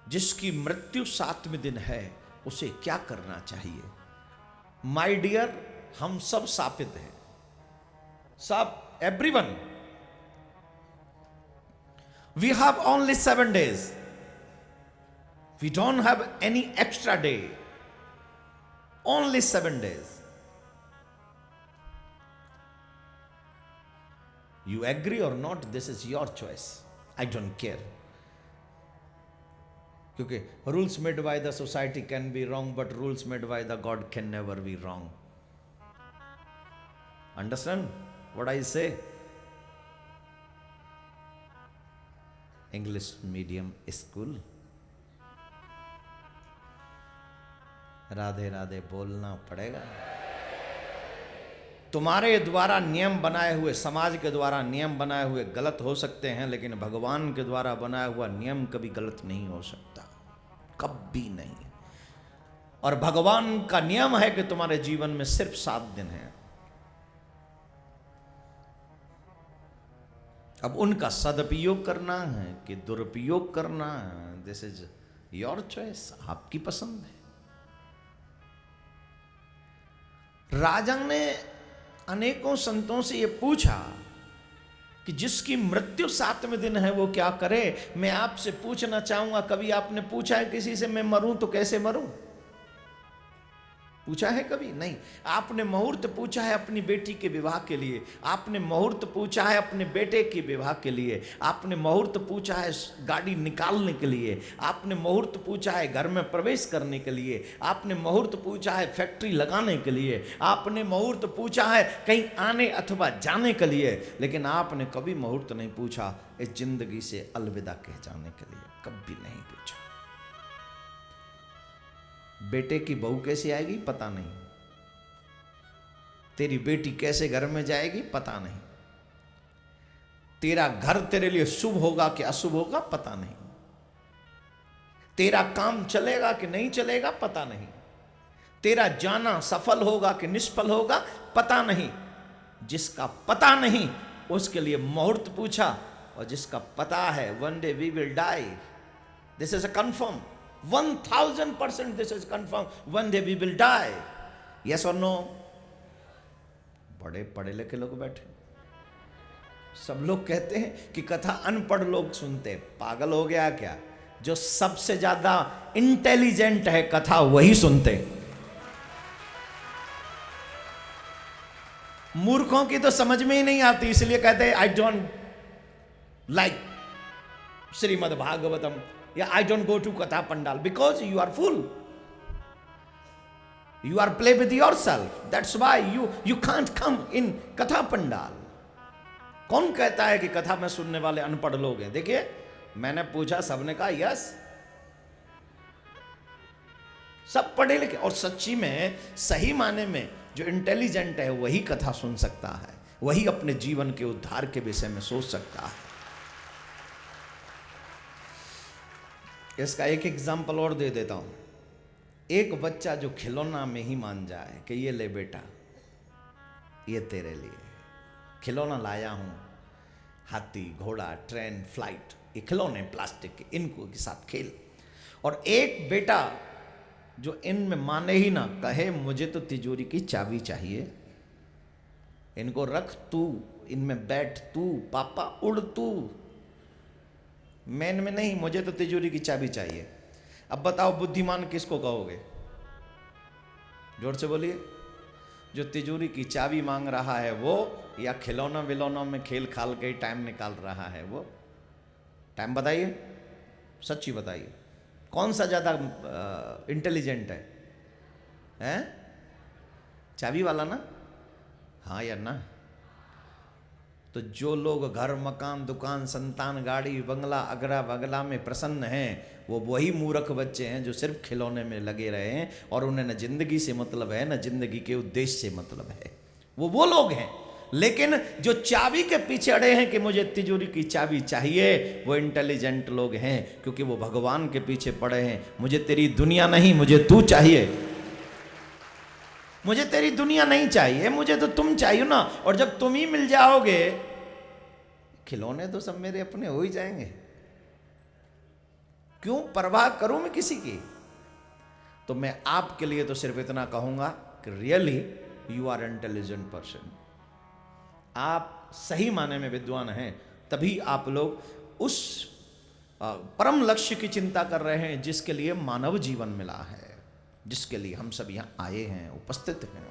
जिसकी मृत्यु 7वें दिन है उसे क्या करना चाहिए? माय डियर, हम सब शापित हैं, सब, everyone. We have only 7 days. We don't have any extra day. Only 7 days. You agree or not, this is your choice. I don't care. क्योंकि rules made by the society can be wrong, but rules made by the God can never be wrong. Understand what I say? English medium school. Radhe Radhe बोलना पड़ेगा। तुम्हारे द्वारा नियम बनाए हुए, समाज के द्वारा नियम बनाए हुए गलत हो सकते हैं, लेकिन भगवान के द्वारा बनाया हुआ नियम कभी गलत नहीं हो सकता, कभी नहीं। और भगवान का नियम है कि तुम्हारे जीवन में सिर्फ 7 दिन है। अब उनका सदुपयोग करना है कि दुरुपयोग करना है, दिस इज योर चॉइस, आपकी पसंद है। राजन ने अनेकों संतों से यह पूछा कि जिसकी मृत्यु 7वें दिन है वो क्या करे। मैं आपसे पूछना चाहूंगा, कभी आपने पूछा है किसी से मैं मरूं तो कैसे मरूं? पूछा है कभी? नहीं। आपने मुहूर्त पूछा है अपनी बेटी के विवाह के लिए, आपने मुहूर्त पूछा है अपने बेटे के विवाह के लिए, आपने मुहूर्त पूछा है गाड़ी निकालने के लिए, आपने मुहूर्त पूछा है घर में प्रवेश करने के लिए, आपने मुहूर्त पूछा है फैक्ट्री लगाने के लिए, आपने मुहूर्त पूछा है कहीं आने अथवा जाने के लिए, लेकिन आपने कभी मुहूर्त नहीं पूछा इस जिंदगी से अलविदा कह जाने के लिए, कभी नहीं पूछा। बेटे की बहू कैसे आएगी पता नहीं, तेरी बेटी कैसे घर में जाएगी पता नहीं, तेरा घर तेरे लिए शुभ होगा कि अशुभ होगा पता नहीं, तेरा काम चलेगा कि नहीं चलेगा पता नहीं, तेरा जाना सफल होगा कि निष्फल होगा पता नहीं। जिसका पता नहीं उसके लिए मुहूर्त पूछा, और जिसका पता है one day we will die, this is a confirm, 1000% this is confirmed, one day we will die. Yes or no? बड़े पढ़े लिखे लोग बैठे, सब लोग कहते हैं कि कथा अनपढ़ लोग सुनते, पागल हो गया क्या? जो सबसे ज्यादा इंटेलिजेंट है कथा वही सुनते। मूर्खों की तो समझ में ही नहीं आती, इसलिए कहते हैं I don't like Shrimad Bhagavatam, या I don't go to Katha Pandal, because you are full. You are play with yourself. That's why you can't come in Katha Pandal. कौन कहता है कि कथा में सुनने वाले अनपढ़ लोग हैं? देखिए, मैंने पूछा, सबने कहा यस, सब पढ़े लिखे। और सच्ची में सही माने में जो इंटेलिजेंट है वही कथा सुन सकता है, वही अपने जीवन के उद्धार के विषय में सोच सकता है। इसका एक एग्जाम्पल और दे देता हूं। एक बच्चा जो खिलौना में ही मान जाए कि ये ले बेटा, ये तेरे लिए खिलौना लाया हूं, हाथी, घोड़ा, ट्रेन, फ्लाइट, ये खिलौने प्लास्टिक के, इनको के साथ खेल। और एक बेटा जो इनमें माने ही ना, कहे मुझे तो तिजोरी की चाबी चाहिए, इनको रख तू, इनमें बैठ तू, पापा उड़ तू, मैन में नहीं, मुझे तो तिजोरी की चाबी चाहिए। अब बताओ बुद्धिमान किसको कहोगे? जोर से बोलिए। जो तिजोरी की चाबी मांग रहा है वो, या खिलौना विलौना में खेल खाल के टाइम निकाल रहा है वो? टाइम बताइए, सच्ची बताइए, कौन सा ज्यादा इंटेलिजेंट है? हैं? चाबी वाला ना? हाँ या ना? तो जो लोग घर, मकान, दुकान, संतान, गाड़ी, बंगला, अगरा बगला में प्रसन्न हैं, वो वही मूर्ख बच्चे हैं जो सिर्फ खिलौने में लगे रहे हैं, और उन्हें न जिंदगी से मतलब है न जिंदगी के उद्देश्य से मतलब है। वो लोग हैं। लेकिन जो चाबी के पीछे अड़े हैं कि मुझे तिजोरी की चाबी चाहिए, वो इंटेलिजेंट लोग हैं, क्योंकि वो भगवान के पीछे पड़े हैं। मुझे तेरी दुनिया नहीं, मुझे तू चाहिए। मुझे तेरी दुनिया नहीं चाहिए, मुझे तो तुम चाहिए ना। और जब तुम ही मिल जाओगे, खिलौने तो सब मेरे अपने हो ही जाएंगे। क्यों परवाह करूं मैं किसी की? तो मैं आपके लिए तो सिर्फ इतना कहूंगा कि really you are intelligent person. आप सही माने में विद्वान हैं, तभी आप लोग उस परम लक्ष्य की चिंता कर रहे हैं जिसके लिए मानव जीवन मिला है, जिसके लिए हम सब यहां आए हैं, उपस्थित हैं।